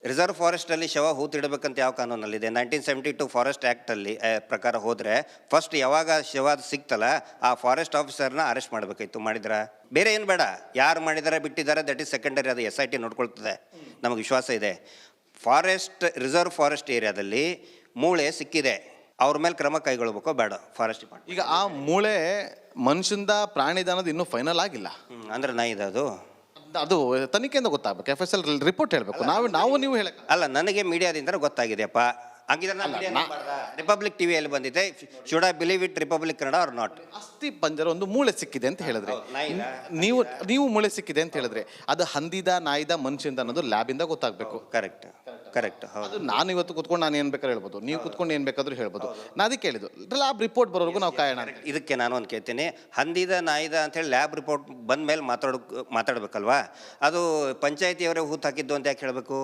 Reserve ಫಾರೆಸ್ಟಲ್ಲಿ ಶವ ಹೂತಿಡಬೇಕಂತ ಯಾವ ಕಾನೂನಲ್ಲಿದೆ? 1972 forest ಆ್ಯಕ್ಟಲ್ಲಿ ಪ್ರಕಾರ ಹೋದರೆ ಫಸ್ಟ್ ಯಾವಾಗ ಶವ ಸಿಕ್ತಲ್ಲ ಆ ಫಾರೆಸ್ಟ್ ಆಫೀಸರ್ನ ಅರೆಸ್ಟ್ ಮಾಡಬೇಕಾಯ್ತು. ಮಾಡಿದ್ರ? ಬೇರೆ ಏನು ಬೇಡ, ಯಾರು ಮಾಡಿದ್ದಾರೆ ಬಿಟ್ಟಿದ್ದಾರೆ ದಟ್ ಈಸ್ ಸೆಕೆಂಡರಿ, ಅದು SIT ನೋಡ್ಕೊಳ್ತದೆ. ನಮಗೆ ವಿಶ್ವಾಸ ಇದೆ. ರಿಸರ್ವ್ ಫಾರೆಸ್ಟ್ ಏರಿಯಾದಲ್ಲಿ ಮೂಳೆ ಸಿಕ್ಕಿದೆ, ಅವ್ರ ಮೇಲೆ ಕ್ರಮ ಕೈಗೊಳ್ಬೇಕೋ ಬೇಡ ಫಾರೆಸ್ಟ್ ಡಿಪಾರ್ಟ್ಮೆಂಟ್? ಈಗ ಆ ಮೂಳೆ ಮನುಷ್ಯಂದ ಪ್ರಾಣಿದ ಅನ್ನೋದು ಇನ್ನೂ ಫೈನಲ್ ಆಗಿಲ್ಲ. ಅಂದ್ರೆ ನಾಯಿದ ಅದು ತನಿಖೆಯಿಂದ ಗೊತ್ತಾಗಬೇಕು. FSL ರಿಪೋರ್ಟ್ ಹೇಳಬೇಕು. ನಾವು ನೀವು ಹೇಳಕ್ಕೆ ಅಲ್ಲ, ನನಗೆ ಮೀಡಿಯಾದಿಂದ ಗೊತ್ತಾಗಿದೆಯಪ್ಪ. ಹಂಗಿದ್ರೆ ರಿಪಬ್ಲಿಕ್ ಟಿವಿಯಲ್ಲಿ ಬಂದಿದೆ. Should I believe it Republic Kannada or not? ಅಸ್ಥಿ ಪಂಜರ ಒಂದು ಮೂಳೆ ಸಿಕ್ಕಿದೆ ಅಂತ ಹೇಳಿದ್ರೆ, ನೀವು ಮೂಳೆ ಸಿಕ್ಕಿದೆ ಅಂತ ಹೇಳಿದ್ರೆ ಅದು ಹಂದಿದ ನಾಯಿದ ಮನುಷ್ಯಂದ ಅನ್ನೋದು ಲ್ಯಾಬಿಂದ ಗೊತ್ತಾಗಬೇಕು. ಕರೆಕ್ಟ್. ಅದು ನಾನು ಇವತ್ತು ಕುತ್ಕೊಂಡು ನಾನು ಏನು ಬೇಕಾದ್ರೂ ಹೇಳ್ಬೋದು, ನೀವು ಕುತ್ಕೊಂಡು ಏನು ಬೇಕಾದ್ರೂ ಹೇಳ್ಬೋದು. ನಾನು ಅದಕ್ಕೆ ಹೇಳಿದ್ದು ಲ್ಯಾಬ್ ರಿಪೋರ್ಟ್ ಬರೋವರೆಗೂ ನಾವು ಕಾಯೋಣ. ಇದಕ್ಕೆ ನಾನು ಒಂದು ಕೇಳ್ತೀನಿ, ಹಂದಿದ ನಾಯಿದ ಅಂತೇಳಿ ಲ್ಯಾಬ್ ರಿಪೋರ್ಟ್ ಬಂದ ಮೇಲೆ ಮಾತಾಡಬೇಕಲ್ವಾ? ಅದು ಪಂಚಾಯತಿಯವರೇ ಹೂತು ಹಾಕಿದ್ದು ಅಂತ ಯಾಕೆ ಹೇಳಬೇಕು?